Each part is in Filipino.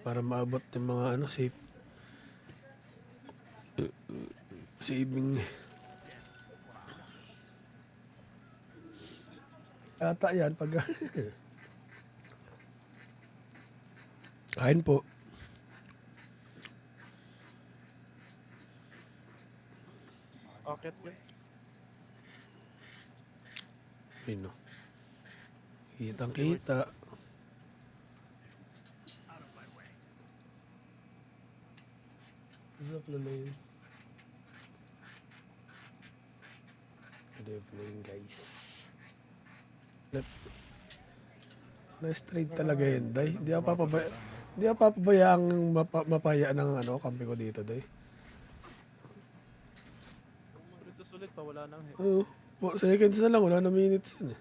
para maabot yung mga ano, saving. Ata yan pag kain po. Akit yun. Yun, no. Kitang kita. What's up, Laloy? Good evening, guys. Nice trade talaga yun, Day. Di ako papabayaang mapaya ng ano, kampi ko dito, Day. Sulit na sulit pa, wala nang hit. Oo. 4 seconds na lang, wala na minutes yun eh.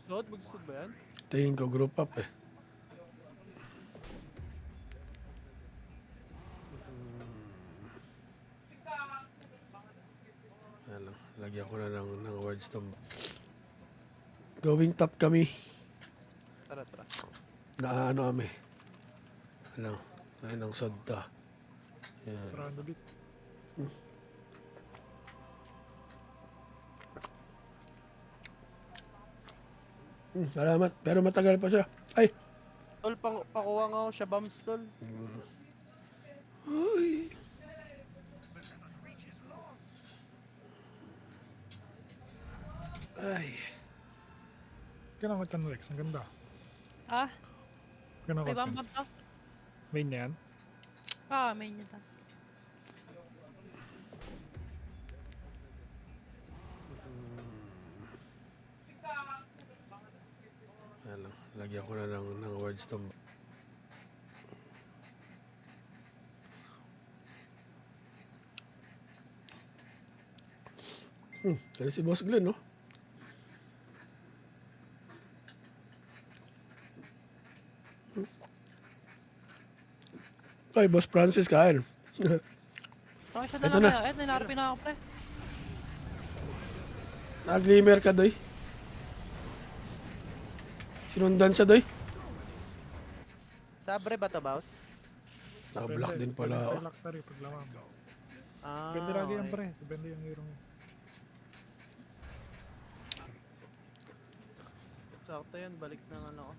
Magsud ba yan? Tingin ko group up eh. Alam, lagyan ko na lang ng words to. Going top kami. Tara. Na ano kami. Ano, ayun ang sodta. Yan. Parang ulit. Salamat. Pero matagal pa siya. Ay! Tol, pakuha nga ako siya bombs, tol. Uy! Ay! Kailangan ka ng Rex. Ang ganda. Ah, Kailangan may ka. bambam to. Main na yan. Ah, may nito. Alam, lagyan ko na lang ng words to. Kaya si Boss Glenn, no? Ay, Boss Francis, kain. Oh, siya Ito na na. lang. Ito, ninarapin na ako, pre. Nag-glimmer ka, Doy. Sinundan siya, Doy. Sabre ba to, boss? Naka-block din pala ako. Relax na rin paglaman. Ah, Depende lagi yan okay. pre. Depende yung hero mo. Sakto yan, balik ng ano ko.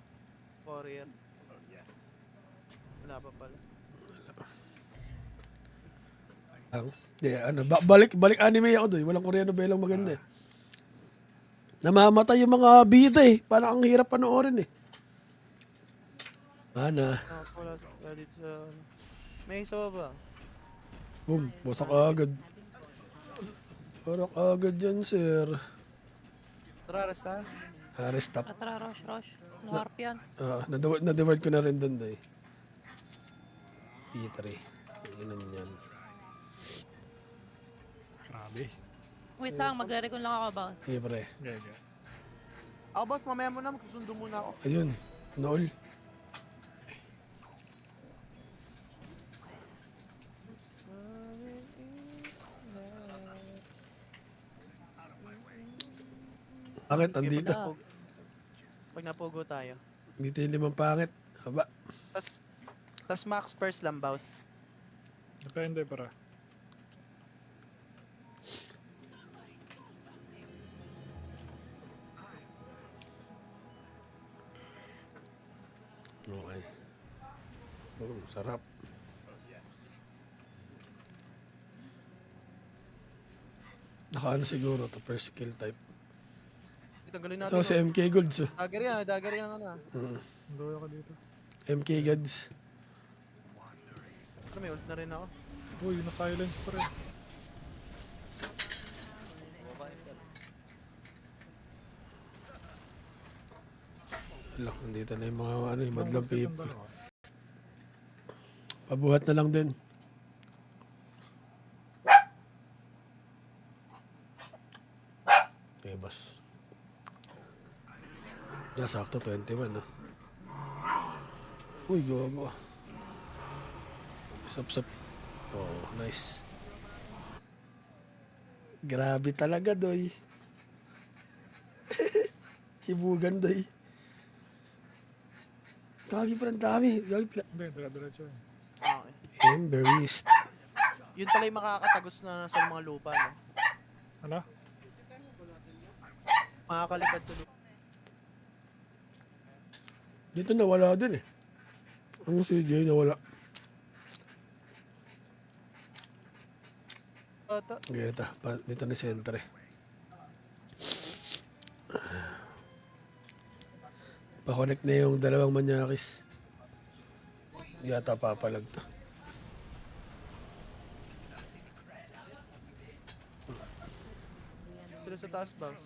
Courier. Wala pa pala. Hindi, ano, balik anime ako, Doy. Walang Koreano belang maganda eh. Namamatay yung mga bida eh. Parang ang hirap panoorin eh. Mana. Wala dito sa... May isa ba? Boom, wasak agad. Wasak agad yan, sir. Tara, resta. Restop. Tara, rush. Narap yan. Na-divert ko na rin doon, Doy. P3. Inan yan. Grabe. Wait lang, magre-recon lang ako ba? Hey, pre. Gaga. Ako, boss, mamaya mo na. Magsusundo muna ako. Ayun. Nool. Bakit? Andito. Pag napugo tayo. Dito yung limang pangit. Haba. Tas max first lang, boss. Depende para. Okay. Sarap. Nakaano siguro to first skill type. Tanggalin natin. Ito si MK Goods. Dagger yan ano. Doyo ka dito. MK Goods. May ult na rin ako. Uy, na-silence pre. Wala, andito na yung mga ano, yung madlang Ang people. dalawa. Pabuhat na lang din. Okay, boss. Sakto 21, no? Uy, gawa. Sap. Oh, nice. Grabe talaga, Doy. Hibugan, Doy. Gagi pa ng dami. Gagi pala. Hindi, dire-diretso yun. Okay. Emberist. Yun pala yung makakatagos na sa mga lupa, no? Ano? Makakalipad sa lupa. Dito nawala din eh. Ano si Jay nawala? Ata. Geta, dito na center eh. Pa-connect na yung dalawang manyakis. Yata papalag to. Sila sa taas, boss.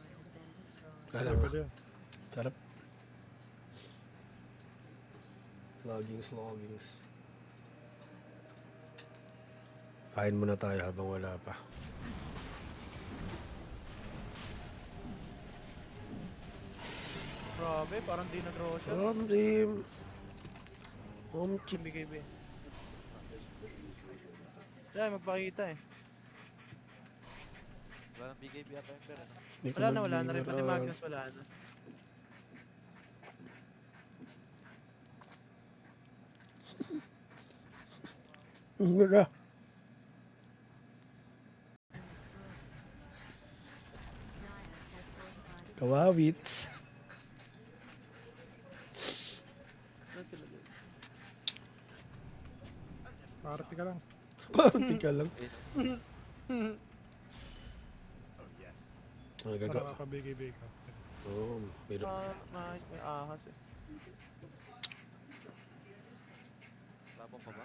Kala Pwede, mo. pwede yun. Sarap. Loggings. Kain muna tayo habang wala pa. Grabe, parang di nag-draw siya. Team. Chip. BKB. Kaya magpakita eh. Wala nang BKB yata yung pera. Wala na rin. Pati Magnus wala na. Wala. Kawawits. Saan sila dun? Party ka lang. Party ka lang. Ang Para gaga. makabigay-bigay ka. Oo, pero May ahas eh. Tapong pa ba?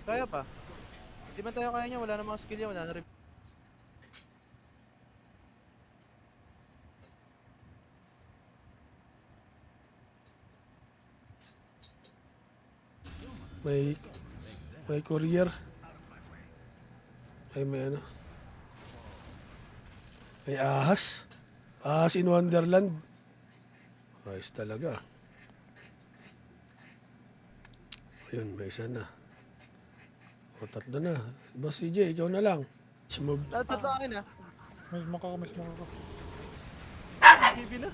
Kaya pa. Hindi man tayo kaya niya, wala na mga skill niya, wala na rin. may courier. May ano. May ahas. Ahas in Wonderland. Ayos talaga. Ayun, may isa na. O, tatlo na. Boss CJ, ikaw na lang. Smooth. Tatlo akin ah. May maka ka, may maka ka. BKB na.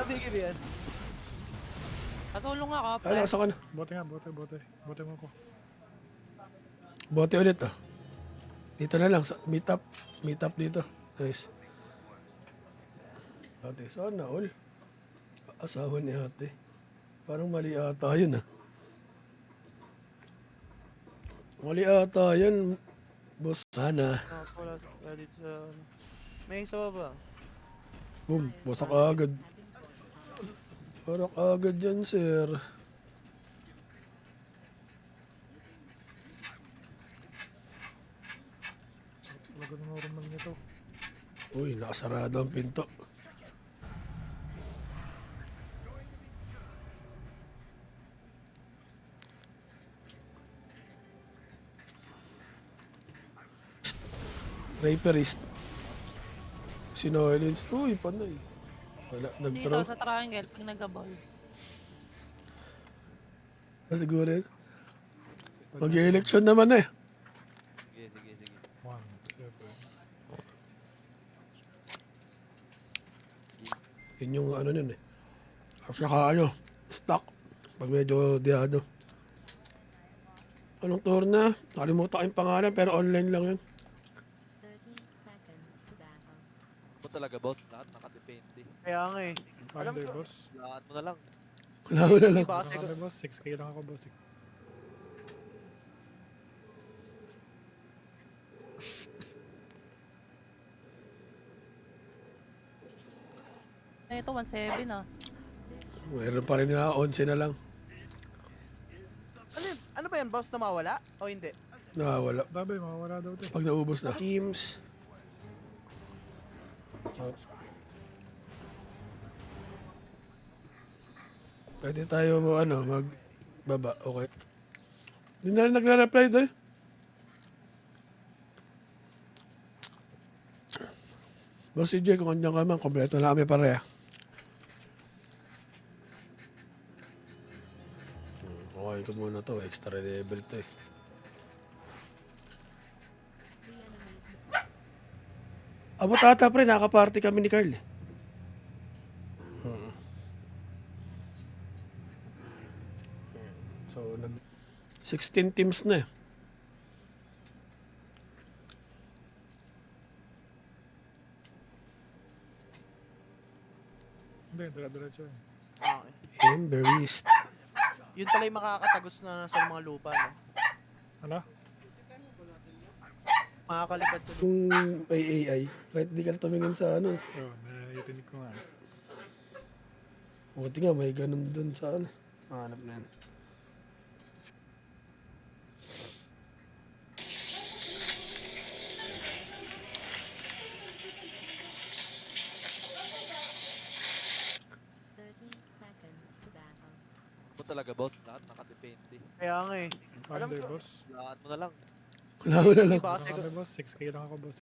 BKB yan. Patulong ako, Ay, pre. nasa ka na. Bote nga, bote. Bote mo ko. Bote ulit, oh. Dito na lang. Meet up dito. Nice. Ate, sana all. Asawa ni ate. Parang mali ata yun, ah. Mali ata yun, boss. Sana. Wala dito sa ano. May isa ba? Boom, wasak agad. Wasak agad yan, sir. Talaga na normal nito. Uy, nakasarado ang pinto. Raperist. Sinolins. Uy, panay. Wala, Dito nag-throw. sa triangle, pag nag-ball. Siguro yun. Mag-election naman eh. Sige. 1, 7. Yun yung ano nun eh. At saka ano, stock. Pag medyo diado. Anong tour na? Nakalimutan ko yung pangalan pero online lang yun. 30 seconds to battle. Ano talaga bot? Lahat nakadepende. Kaya nga eh. Alam Hindi, ko. boss. Lahat mo na lang. Wala mo na lang. Iba Ano kasi kami, boss? 6K lang ako, boss. Ito, 1.7 ah. Meron pa rin nga, 11 na lang. ano ba yan, boss, na mawala? O hindi? Nakawala. Dabi, mawawala daw ito. Pag naubos na. Teams. Pwede tayo ano, magbaba. Okay. Hindi na rin nagre-reply doon. Boss CJ, kung andyan ka man, kompleto na kami pareha. Okay ko muna to. Extra level to eh. Abot ata pre, nakaparty kami ni Carl. So, 16 teams na eh. Hindi, dire-diretso yun. Okay. Emberist. Yun pala yung makakatagos na sa mga lupa, no? Ano? Makakalipad sa lupa. Kung may AI, kahit di ka na tumingin sa ano. Oo, narinig ko nga. Buti nga, may ganun dun sa ano. Hanap na yan. Seconds to battle. Mo talaga bot, lahat nakadepende. Kaya nga eh. Alam Thunder, ko- boss. Lahat mo na lang. Wala mo na lang. Iba kasi Ano kami, boss? 6K lang ako, boss.